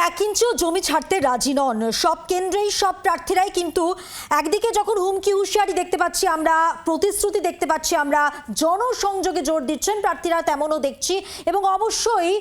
এক ইঞ্চিও জমি ছাড়তে রাজি নন সব কেন্দ্রেই সব প্রার্থীরাই। কিন্তু একদিকে যখন হুমকি হুঁশিয়ারি দেখতে পাচ্ছি আমরা, প্রতিশ্রুতি দেখতে পাচ্ছি আমরা, জনসংযোগে জোর দিচ্ছেন প্রার্থীরা, তেমনও দেখছি। এবং অবশ্যই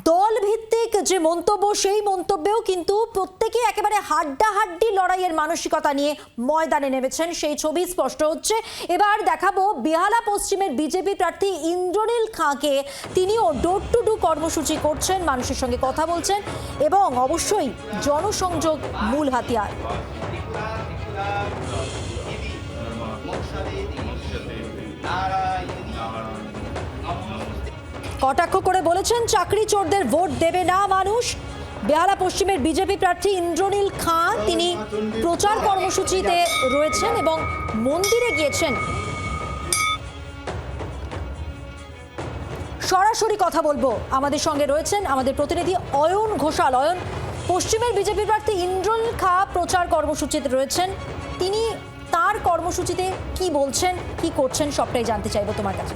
দল ভিত্তিক যে মন্তব্য, সেই মন্তব্যেও কিন্তু প্রত্যেকে একেবারে হাড্ডাহাড্ডি লড়াইয়ের মানসিকতা নিয়ে ময়দানে নেমেছেন, সেই ছবি স্পষ্ট হচ্ছে। এবার দেখাবো বেহালা পশ্চিমের বিজেপি প্রার্থী ইন্দ্রনীল খাঁকে। তিনিও ডোর টু ডোর কর্মসূচি করছেন, মানুষের সঙ্গে কথা বলছেন এবং অবশ্যই জনসংযোগ মূল হাতিয়ার। কটাক্ষ করে বলেছেন চাকরি চোরদের ভোট দেবে না মানুষ। বেহালা পশ্চিমের বিজেপি প্রার্থী ইন্দ্রনীল খাঁ তিনি প্রচার কর্মসূচিতে রয়েছেন এবং মন্দিরে গিয়েছেন। সরাসরি কথা বলবো, আমাদের সঙ্গে রয়েছেন আমাদের প্রতিনিধি অয়ন ঘোষাল। অয়ন, পশ্চিমের বিজেপি প্রার্থী ইন্দ্রনীল খাঁ প্রচার কর্মসূচিতে রয়েছেন, তিনি তার কর্মসূচিতে কি বলছেন, কি করছেন, সবটাই জানতে চাইবো তোমার কাছে।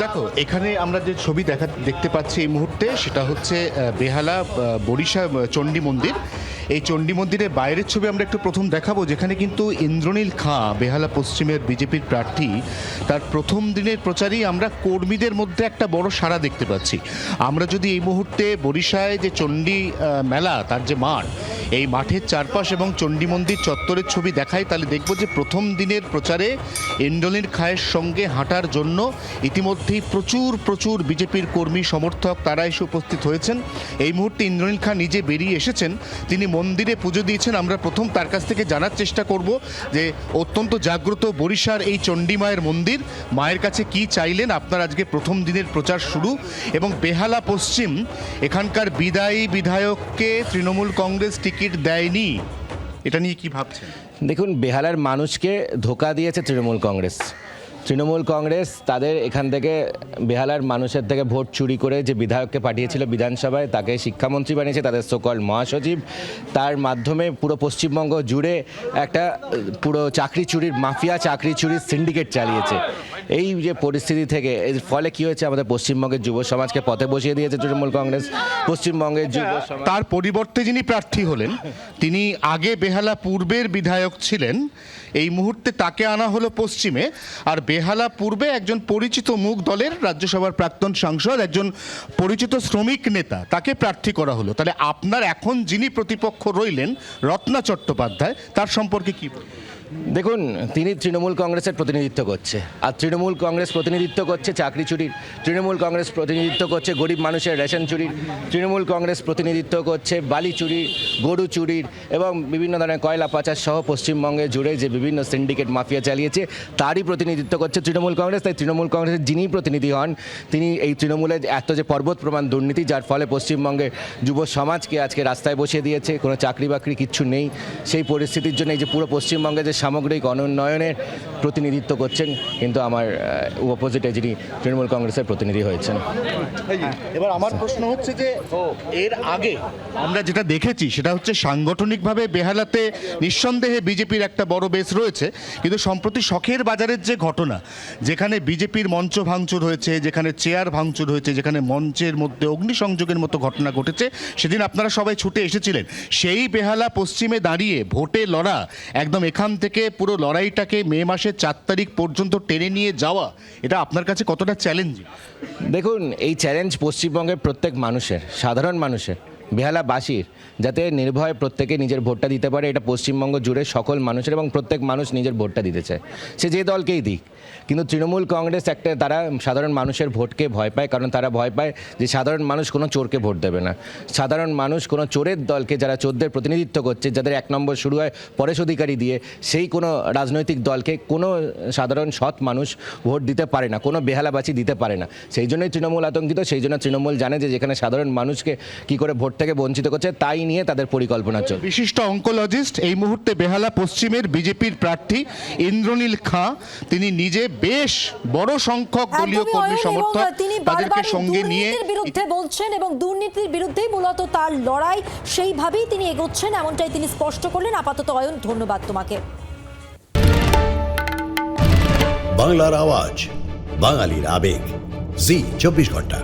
দেখো, এখানে আমরা যে ছবি দেখতে পাচ্ছি এই মুহূর্তে, সেটা হচ্ছে বেহালা বরিশা চণ্ডী মন্দির। এই চণ্ডী মন্দিরের বাইরের ছবি আমরা একটু প্রথম দেখাবো, যেখানে কিন্তু ইন্দ্রনীল খাঁ বেহালা পশ্চিমের বিজেপির প্রার্থী, তার প্রথম দিনের প্রচারেই আমরা কর্মীদের মধ্যে একটা বড় সাড়া দেখতে পাচ্ছি। আমরা যদি এই মুহূর্তে বরিশায় যে চণ্ডী মেলা, তার যে মাঠ, এই মাঠের চারপাশ এবং চণ্ডী মন্দির চত্বরের ছবি দেখাই, তাহলে দেখব যে প্রথম দিনের প্রচারে ইন্দ্রনীল খাঁয়ের সঙ্গে হাঁটার জন্য ইতিমধ্যেই প্রচুর বিজেপির কর্মী সমর্থক তারা এসে উপস্থিত হয়েছেন। এই মুহূর্তে ইন্দ্রনীল খাঁ নিজে বেরিয়ে এসেছেন, তিনি মন্দিরে পুজো দিয়েছেন। আমরা প্রথম তার কাছ থেকে জানার চেষ্টা করব যে অত্যন্ত জাগ্রত বরিশার এই চণ্ডী মায়ের মন্দির, মায়ের কাছে কি চাইলেন। আপনার আজকে প্রথম দিনের প্রচার শুরু এবং বেহালা পশ্চিম, এখানকার বিদায়ী বিধায়ককে তৃণমূল কংগ্রেস টিকিট দেয়নি, এটা নিয়ে কি ভাবছেন? দেখুন, বেহালার মানুষকে ধোঁকা দিয়েছে তৃণমূল কংগ্রেস। তৃণমূল কংগ্রেস তাদের এখান থেকে বেহালার মানুষের থেকে ভোট চুরি করে যে বিধায়ককে পাঠিয়েছিল বিধানসভায়, তাকে শিক্ষামন্ত্রী বানিয়েছে, তাদের সকল মহাসচিব। তার মাধ্যমে পুরো পশ্চিমবঙ্গ জুড়ে একটা পুরো চাকরি চুরির মাফিয়া, চাকরি চুরির সিন্ডিকেট চালিয়েছে। এই যে পরিস্থিতি থেকে এর ফলে কি হয়েছে, আমাদের পশ্চিমবঙ্গের যুব সমাজকে পথে বসিয়ে দিয়েছে তৃণমূল কংগ্রেস। পশ্চিমবঙ্গের যুব সমাজ, তার পরিবর্তে যিনি প্রার্থী হলেন, তিনি আগে বেহালা পূর্বের বিধায়ক ছিলেন, এই মুহূর্তে তাকে আনা হলো পশ্চিমে। আর বেহালা পূর্বে একজন পরিচিত মুখ, দলের রাজ্যসভার প্রাক্তন সাংসদ, একজন পরিচিত শ্রমিক নেতা, তাকে প্রার্থী করা হলো। তাহলে আপনার এখন যিনি প্রতিপক্ষ রইলেন, রত্না চট্টোপাধ্যায়, তার সম্পর্কে কি বলবেন? দেখুন, তিনি তৃণমূল কংগ্রেসের প্রতিনিধিত্ব করছে, আর তৃণমূল কংগ্রেস প্রতিনিধিত্ব করছে চাকরি চুরির, তৃণমূল কংগ্রেস প্রতিনিধিত্ব করছে গরিব মানুষের রেশন চুরির, তৃণমূল কংগ্রেস প্রতিনিধিত্ব করছে বালি চুরির, গরু চুরির এবং বিভিন্ন ধরনের কয়লা পাচার সহ পশ্চিমবঙ্গে জুড়ে যে বিভিন্ন সিন্ডিকেট মাফিয়া চালিয়েছে, তারই প্রতিনিধিত্ব করছে তৃণমূল কংগ্রেস। তাই তৃণমূল কংগ্রেসের যিনি প্রতিনিধি হন, তিনি এই তৃণমূলের এত যে পর্বত প্রমাণ দুর্নীতি, যার ফলে পশ্চিমবঙ্গের যুব সমাজকে আজকে রাস্তায় বসিয়ে দিয়েছে, কোনো চাকরি বাকরি কিচ্ছু নেই, সেই পরিস্থিতির জন্য এই যে পুরো পশ্চিমবঙ্গে যে সামগ্রিক অনুন্নয়নের প্রতিনিধিত্ব করছেন, কিন্তু আমার অপোজিটে যিনি তৃণমূল কংগ্রেসের প্রতিনিধি হয়েছেন। এবার আমার প্রশ্ন হচ্ছে যে এর আগে আমরা যেটা দেখেছি সেটা হচ্ছে সাংগঠনিকভাবে বেহালাতে নিঃসন্দেহে বিজেপির একটা বড় বেস রয়েছে, কিন্তু সম্প্রতি শখের বাজারের যে ঘটনা, যেখানে বিজেপির মঞ্চ ভাঙচুর হয়েছে, যেখানে চেয়ার ভাঙচুর হয়েছে, যেখানে মঞ্চের মধ্যে অগ্নিসংযোগের মতো ঘটনা ঘটেছে, সেদিন আপনারা সবাই ছুটে এসেছিলেন। সেই বেহালা পশ্চিমে দাঁড়িয়ে ভোটে লড়া, একদম এখান থেকে পুরো লড়াইটাকে মে মাসের 4 তারিখ পর্যন্ত টেনে নিয়ে যাওয়া, এটা আপনার কাছে কতটা চ্যালেঞ্জিং? দেখুন, এই চ্যালেঞ্জ পশ্চিমবঙ্গের প্রত্যেক মানুষের, সাধারণ মানুষের, বেহালাবাসীর, যাতে নির্ভয়ে প্রত্যেকে নিজের ভোটটা দিতে পারে, এটা পশ্চিমবঙ্গ জুড়ে সকল মানুষের, এবং প্রত্যেক মানুষ নিজের ভোটটা দিতে চায়, সে যে দলকেই দিক। কিন্তু তৃণমূল কংগ্রেস একটা, তারা সাধারণ মানুষের ভোটকে ভয় পায়, কারণ তারা ভয় পায় যে সাধারণ মানুষ কোনো চোরকে ভোট দেবে না, সাধারণ মানুষ কোনো চোরের দলকে, যারা চোরদের প্রতিনিধিত্ব করছে, যাদের 1 নম্বর শুরু হয় পরেশ অধিকারী দিয়ে, সেই কোনো রাজনৈতিক দলকে কোনো সাধারণ সৎ মানুষ ভোট দিতে পারে না, কোনো বেহালাবাসী দিতে পারে না। সেই জন্যই তৃণমূল আতঙ্কিত, সেই জন্য তৃণমূল জানে যে যেখানে সাধারণ মানুষকে কী করে ভোট থেকে বঞ্চিত করছে, তাই নিয়ে তাদের পরিকল্পনা চলছে। বিশিষ্ট অঙ্কোলজিস্ট, এই মুহূর্তে বেহালা পশ্চিমের বিজেপির প্রার্থী ইন্দ্রনীল খাঁ, তিনি নিজে বেশ বড় সংখ্যক দলীয় কর্মী সমর্থক তাদেরকে সঙ্গে নিয়ে বিরুদ্ধে বলছেন এবং দুর্নীতির বিরুদ্ধেই মূলত তার লড়াই, সেইভাবেই তিনি এগোচ্ছেন, এমনটাই তিনি স্পষ্ট করলেন। আপাতত অয়ন, ধন্যবাদ তোমাকে। বাংলার আওয়াজ, বাঙালির আবেগ, জি 24 ঘন্টা।